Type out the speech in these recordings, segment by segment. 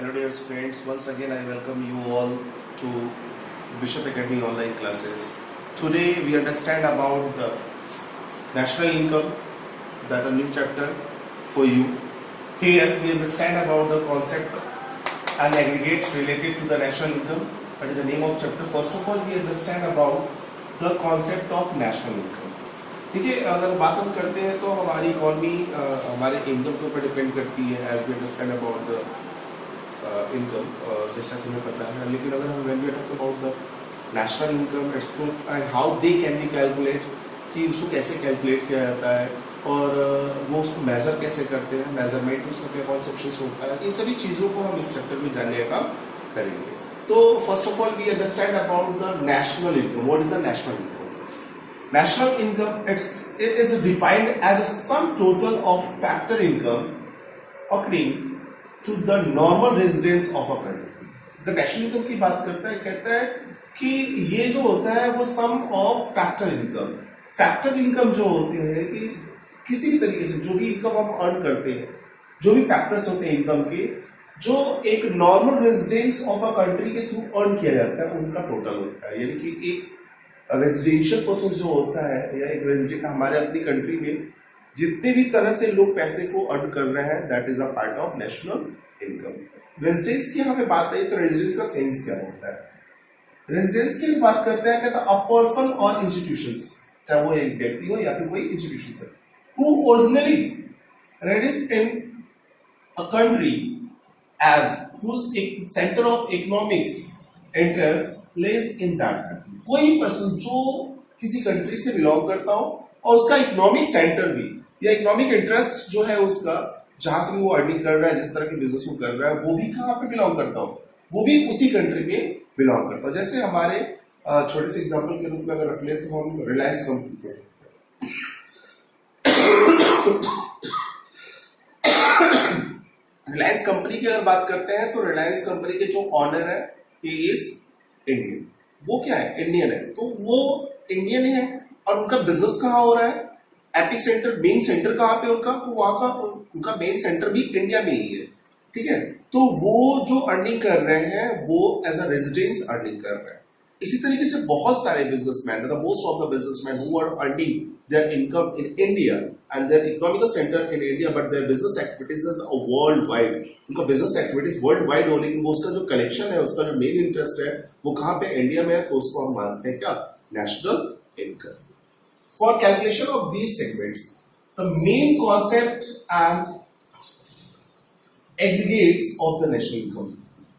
Hello dear students, once again I welcome you all to Bishop Academy online classes. Today we understand about the national income, that a new chapter for you. Here we understand about the concept and aggregates related to the national income. That is the name of chapter. First of all we understand about the concept of national income. देखिए अगर बात हम करते हैं तो हमारी economy हमारे income के ऊपर डिपेंड करती है as we understand about the income जैसा कि हमें पता है. लेकिन अगर हम when we talk about the national income it's to and how they can be calculate कि उसको कैसे कैलकुलेट किया जाता है और वो उसको मेजर कैसे करते हैं, मेजरमेंट उसका क्या कॉन्सेप्शन होता है, इन सभी चीज़ों को हम इस चैप्टर में जानने का करेंगे. तो first of all we understand about the national income. What is the national income? National income it is defined as a sum total of factor income occurring to the normal residence of a country. The national income की बात करता है, कहता है कि ये जो होता है वो sum of factor income. Factor income जो होती है कि किसी भी तरीके से जो भी इनकम हम अर्न करते हैं, जो भी फैक्टर्स होते हैं इनकम के, जो एक normal residence of a country के थ्रू अर्न किया जाता है उनका टोटल होता है. यानी कि एक रेजिडेंशियल पर्सन जो होता है या एक रेजिडेंट हमारे अपनी कंट्री में जितने भी तरह से लोग पैसे को अर्न कर रहे हैं that is a part of national income. Residence की हमें बात है तो रेजिडेंस का सेंस क्या होता है? रेजिडेंस की बात करते हैं कहता अ पर्सन और इंस्टीट्यूशंस, चाहे वो एक व्यक्ति हो या फिर कोई इंस्टीट्यूशन है, who originally resides in a country as whose centre of economics interest place in that country. कोई पर्सन जो किसी कंट्री से बिलोंग करता हो और उसका इकोनॉमिक सेंटर भी या इकोनॉमिक इंटरेस्ट जो है उसका जहां से वो अर्निंग कर रहा है, जिस तरह के बिजनेस वो कर रहा है, वो भी कहाँ पे बिलोंग करता हो, वो भी उसी कंट्री में बिलोंग करता हो. जैसे हमारे छोटे से एग्जांपल के रूप में अगर रख ले तो हम रिलायंस कंपनी को रिलायंस कंपनी की अगर बात करते हैं तो रिलायंस कंपनी के जो ऑनर है ही इज इंडियन. वो क्या है? इंडियन है. तो वो इंडियन है और उनका बिजनेस कहाँ हो रहा है? एपी सेंटर, मेन सेंटर कहाँ पे उनका? तो वहां का उनका मेन सेंटर भी इंडिया में ही है. ठीक है. तो वो जो अर्निंग कर रहे हैं वो एज अ रेजिडेंस अर्निंग कर रहे हैं. इसी तरीके से बहुत सारे businessman, the most of the businessman who are earning their income in India and their economical center in India, but their business activities are worldwide. उनका business activities worldwide हो, लेकिन वो उसका जो collection है, उसका जो main interest है, वो कहाँ पे? इंडिया में है. तो उसको हम मानते हैं क्या? National income. For calculation of these segments, the main concept and aggregates of the national income.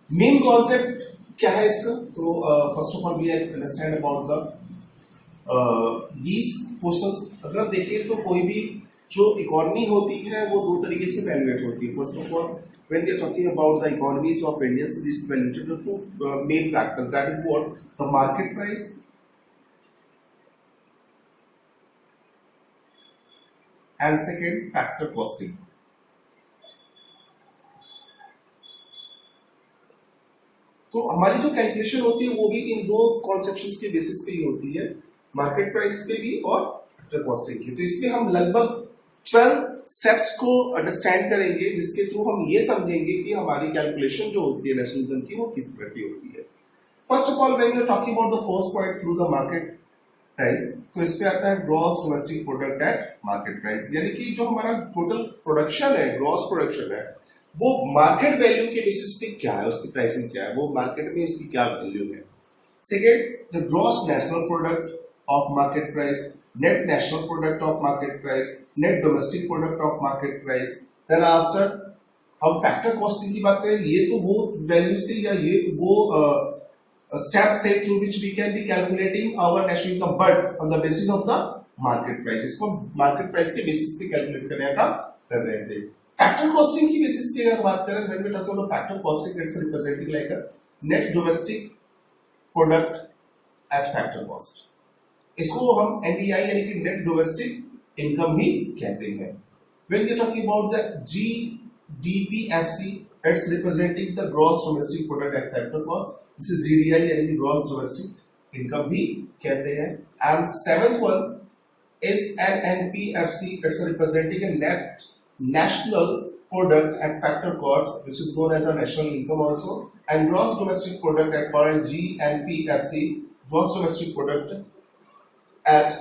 Main concept क्या है इसका? तो first of all we understand about the these questions. अगर देखें तो कोई भी जो इकोनॉमी होती है वो दो तरीके से वैल्यूएट होती है. First of all when we are talking about the economies of India, this is valuated through main factors, that is what? The market price and second factor costing. तो हमारी जो कैलकुलेशन होती है वो भी इन दो कॉन्सेप्शंस के बेसिस पे ही होती है, मार्केट प्राइस पे भी और फैक्टर कॉस्टिंग की. तो इसमें हम लगभग 12 स्टेप्स को अंडरस्टैंड करेंगे जिसके थ्रू हम ये समझेंगे कि हमारी कैलकुलेशन जो होती है नेशनल इनकम की वो किस तरह की होती है. First of all when you are talking about the first point through the market price, तो इस पे आता है gross domestic product at market price. यानी कि जो हमारा टोटल प्रोडक्शन है, ग्रॉस प्रोडक्शन है, वो मार्केट वैल्यू के बेसिस पे क्या है, उसकी प्राइसिंग क्या है, वो मार्केट में उसकी क्या वैल्यू है. Second, the gross national product of market price, net national product of market price, net domestic product of market price. Then after हम फैक्टर कॉस्टिंग की बात करें, ये तो वो वैल्यूज थे या ये वो स्टेप्स थे through which we can be calculating our national income, but on the basis of the market price. इसको मार्केट प्राइस के बेसिस पे कैलकुलेट करने का कर रहे थे. फैक्टर कॉस्टिंग की बेसिस पे अगर बात करें, when we talk about factor costing, it's representing like a net domestic product at factor cost. इसको हम एनडीआई यानी कि नेट डोमेस्टिक इनकम भी कहते हैं. When we are talking about the GDPFC, it's representing the gross domestic product at factor cost. This is GDI यानी कि gross domestic income भी कहते हैं. And seventh one is NNPFC, it's representing a net national product at factor costs, which is known as a national income also, and gross domestic product at foreign GNPFC, gross domestic product at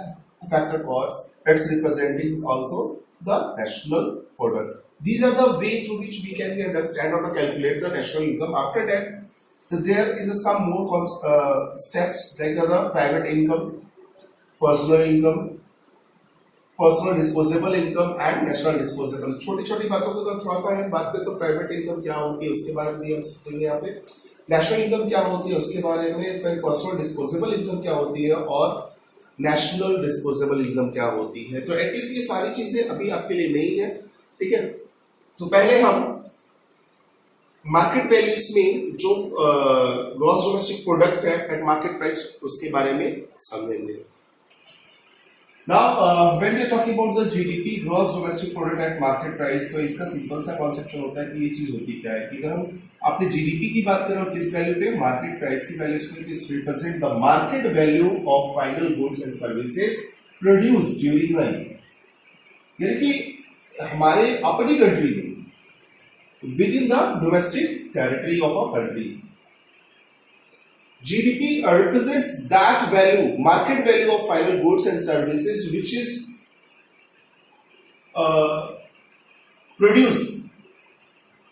factor costs, it's representing also the national product. These are the way through which we can understand or calculate the national income. After that, there is some more steps like the private income, personal income, personal disposable income and national disposable. छोटी छोटी बातों को अगर थोड़ा सा हम बात करें तो प्राइवेट इनकम क्या होती है उसके बारे में हम सीखेंगे यहाँ पे, नेशनल इनकम क्या होती है उसके बारे में, फिर पर्सनल डिस्पोजेबल इनकम क्या होती है और नेशनल डिस्पोजेबल इनकम क्या होती है. तो एटलीस्ट ये सारी चीजें अभी आपके लिए नहीं है, ठीक है. तो पहले हम मार्केट वैल्यूज में जो ग्रॉस डोमेस्टिक प्रोडक्ट है एट मार्केट प्राइस उसके बारे में समझेंगे. Now, when we are talking about the GDP, gross domestic product at market price, तो इसका सिंपल सा कॉन्सेप्शन होता है कि ये चीज होती क्या है कि अगर हम अपने जीडीपी की बात करें और किस वैल्यू पे, मार्केट प्राइस की वैल्यू पे, this represent the market value of final goods and services produced during a year. यानी कि हमारे अपनी कंट्री में with in the domestic territory of a country, GDP represents that value, market value of final goods and services which is produced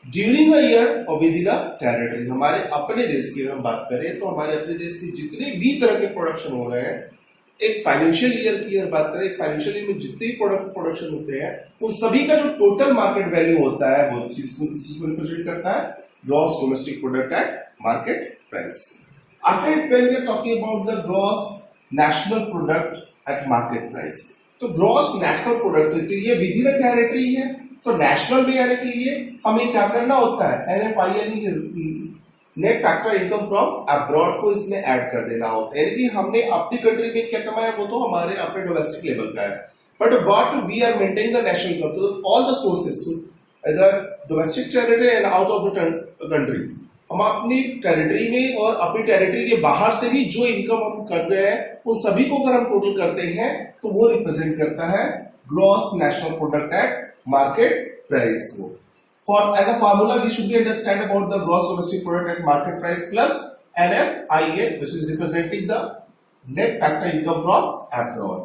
during a year or within a territory. हमारे अपने देश की अगर हम बात करें तो हमारे अपने देश के जितने भी तरह के प्रोडक्शन हो रहे हैं, एक फाइनेंशियल ईयर की अगर बात करें, एक फाइनेंशियल ईयर में जितने भी प्रोडक्शन होते हैं उन सभी का जो टोटल मार्केट वैल्यू होता है वो चीज को रिप्रेजेंट करता है gross domestic product at market price. After it, when we are talking about the gross national product at market price, तो gross national product तो ये within a territory है, तो national में आने के लिए हमें क्या करना होता है, NFI net factor income from abroad को इसमें ऐड कर देना होता है. यानी कि हमने अपनी कंट्री में क्या कमाया वो तो हमारे अपने डोमेस्टिक लेवल का है, but what we are maintaining the national income, तो ऑल द सोर्सेज टू इधर domestic territory and out of the country, हम अपनी टेरिटरी में और अपनी टेरिटरी के बाहर से भी जो इनकम हम कर रहे हैं उन सभी को अगर हम टोटल करते हैं तो वो रिप्रेजेंट करता है gross national product at market price को. For as a formula we should be understand about the gross domestic product at market price plus NFIA which is representing the net factor income from abroad,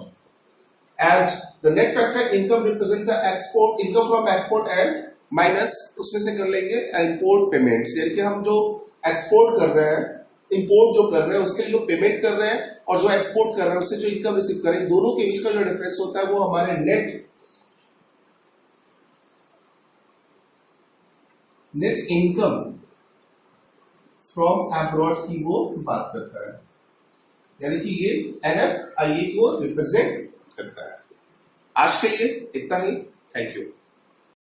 and the net factor income represent the export income from export and minus उसमें से कर लेंगे import payments, यानी कि हम जो export कर रहे हैं, इंपोर्ट जो कर रहे हैं उसके लिए जो पेमेंट कर रहे हैं और जो एक्सपोर्ट कर रहे हैं उससे जो इनकम रिसीव करें, दोनों के बीच का जो डिफरेंस होता है वो हमारे नेट इनकम फ्रॉम अब्रॉड की वो बात करता है. यानी कि ये NFIA को रिप्रेजेंट करता है. आज के लिए इतना ही. Thank you.